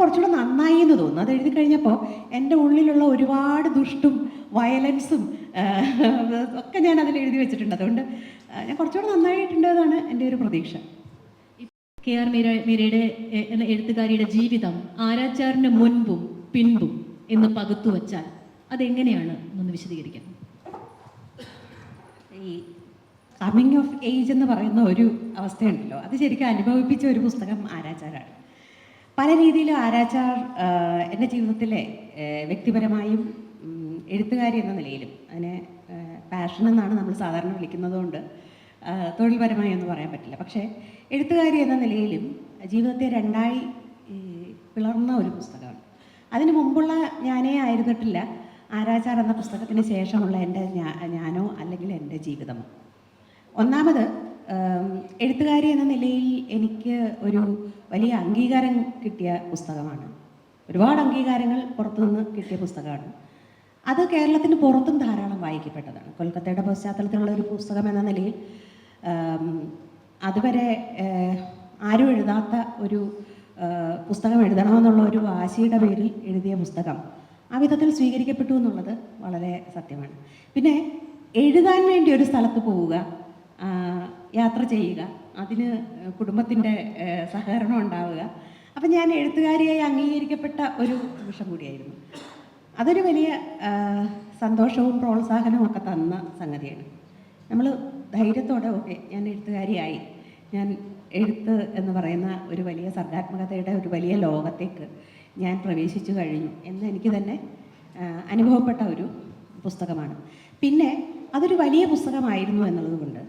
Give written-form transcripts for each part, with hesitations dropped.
കുറച്ചുകൂടെ നന്നായി എന്ന് തോന്നുന്നു. അത് എഴുതി കഴിഞ്ഞപ്പോൾ എൻ്റെ ഉള്ളിലുള്ള ഒരുപാട് ദുഷ്ടും വയലൻസും ഒക്കെ ഞാൻ അതിൽ എഴുതി വെച്ചിട്ടുണ്ട്. അതുകൊണ്ട് ഞാൻ കുറച്ചുകൂടെ നന്നായിട്ടുണ്ടെന്നാണ് എൻ്റെ ഒരു പ്രതീക്ഷ. KR മീരയുടെ എന്ന എഴുത്തുകാരിയുടെ ജീവിതം ആരാച്ചാറിന് മുൻപും പിൻപും എന്ന് പകുത്തു വച്ചാൽ അതെങ്ങനെയാണ് എന്നൊന്ന് വിശദീകരിക്കാം. ഈ കമ്മിങ് ഓഫ് ഏജ് എന്ന് പറയുന്ന ഒരു അവസ്ഥയുണ്ടല്ലോ, അത് ശരിക്കും അനുഭവിപ്പിച്ച ഒരു പുസ്തകം ആരാച്ചാറാണ്. പല രീതിയിലും ആരാച്ചാർ എൻ്റെ ജീവിതത്തിലെ വ്യക്തിപരമായും എഴുത്തുകാരി എന്ന നിലയിലും, അതിനെ പാഷൻ എന്നാണ് നമ്മൾ സാധാരണ വിളിക്കുന്നതുകൊണ്ട് തൊഴിൽപരമായി ഒന്നും പറയാൻ പറ്റില്ല, പക്ഷേ എഴുത്തുകാരി എന്ന നിലയിലും ജീവിതത്തെ രണ്ടായി പിളർന്ന ഒരു പുസ്തകമാണ്. അതിന് മുമ്പുള്ള ഞാനേ ആയിരുന്നിട്ടില്ല ആരാച്ചാർ എന്ന പുസ്തകത്തിന് ശേഷമുള്ള എൻ്റെ ഞാനോ അല്ലെങ്കിൽ എൻ്റെ ജീവിതമോ. ഒന്നാമത് എഴുത്തുകാരി എന്ന നിലയിൽ എനിക്ക് ഒരു വലിയ അംഗീകാരം കിട്ടിയ പുസ്തകമാണ്. ഒരുപാട് അംഗീകാരങ്ങൾ പുറത്തുനിന്ന് കിട്ടിയ പുസ്തകമാണ്. അത് കേരളത്തിന് പുറത്തും ധാരാളം വായിക്കപ്പെട്ടതാണ്. കൊൽക്കത്തയുടെ പശ്ചാത്തലത്തിലുള്ള ഒരു പുസ്തകം എന്ന നിലയിൽ അതുവരെ ആരും എഴുതാത്ത ഒരു പുസ്തകം എഴുതണമെന്നുള്ള ഒരു വാശിയുടെ പേരിൽ എഴുതിയ പുസ്തകം ആ വിധത്തിൽ സ്വീകരിക്കപ്പെട്ടു എന്നുള്ളത് വളരെ സത്യമാണ്. പിന്നെ എഴുതാൻ വേണ്ടി ഒരു സ്ഥലത്ത് പോവുക, യാത്ര ചെയ്യുക, അതിന് കുടുംബത്തിൻ്റെ സഹകരണം ഉണ്ടാവുക, അപ്പം ഞാൻ എഴുത്തുകാരിയായി അംഗീകരിക്കപ്പെട്ട ഒരു നിമിഷം കൂടിയായിരുന്നു. അതൊരു വലിയ സന്തോഷവും പ്രോത്സാഹനവും ഒക്കെ തന്ന സംഗതിയാണ്. നമ്മൾ ധൈര്യത്തോടെ ഓക്കെ ഞാൻ എഴുത്തുകാരിയായി, ഞാൻ എഴുത്ത് എന്ന് പറയുന്ന ഒരു വലിയ സർഗാത്മകതയുടെ ഒരു വലിയ ലോകത്തേക്ക് ഞാൻ പ്രവേശിച്ചു കഴിഞ്ഞു എന്ന് എനിക്ക് തന്നെ അനുഭവപ്പെട്ട ഒരു പുസ്തകമാണ്. പിന്നെ അതൊരു വലിയ പുസ്തകമായിരുന്നു എന്നുള്ളത് കൊണ്ട്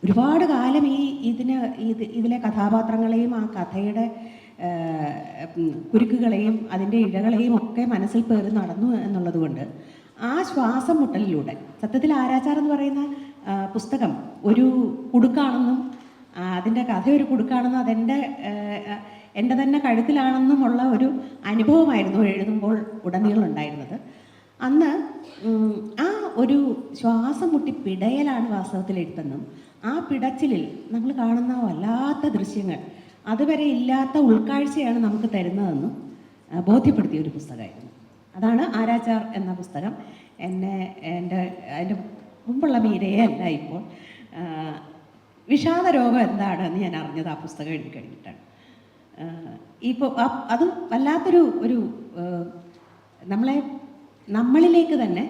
ഒരുപാട് കാലം ഇതിലെ കഥാപാത്രങ്ങളെയും ആ കഥയുടെ കുരുക്കുകളെയും അതിൻ്റെ ഇഴകളെയും ഒക്കെ മനസ്സിൽ പേറി നടന്നു എന്നുള്ളത് കൊണ്ട് ആ ശ്വാസം മുട്ടലിലൂടെ സത്യത്തിൽ ആരാച്ചാർ എന്ന് പറയുന്ന പുസ്തകം ഒരു കുടുക്കാണെന്നും അതിൻ്റെ കഥ ഒരു കുടുക്കാണെന്നും എൻ്റെ തന്നെ കഴുത്തിലാണെന്നുമുള്ള ഒരു അനുഭവമായിരുന്നു എഴുതുമ്പോൾ ഉടനീളം ഉണ്ടായിരുന്നത്. അന്ന് ആ ഒരു ശ്വാസം മുട്ടി പിടയലാണ് വാസ്തവത്തിൽ എഴുത്തെന്നും ആ പിടച്ചിലിൽ നമ്മൾ കാണുന്ന വല്ലാത്ത ദൃശ്യങ്ങൾ അതുവരെ ഇല്ലാത്ത ഉൾക്കാഴ്ചയാണ് നമുക്ക് തരുന്നതെന്നും ബോധ്യപ്പെടുത്തിയ ഒരു പുസ്തകമായിരുന്നു. അതാണ് ആരാച്ചാർ എന്ന പുസ്തകം എൻ്റെ മുമ്പുള്ള മീരയെ അല്ല ഇപ്പോൾ വിഷാദ രോഗം എന്താണെന്ന് ഞാൻ അറിഞ്ഞത് ആ പുസ്തകം എഴുതി കഴിഞ്ഞിട്ടാണ്. ഇപ്പോൾ അത് വല്ലാത്തൊരു നമ്മളിലേക്ക് തന്നെ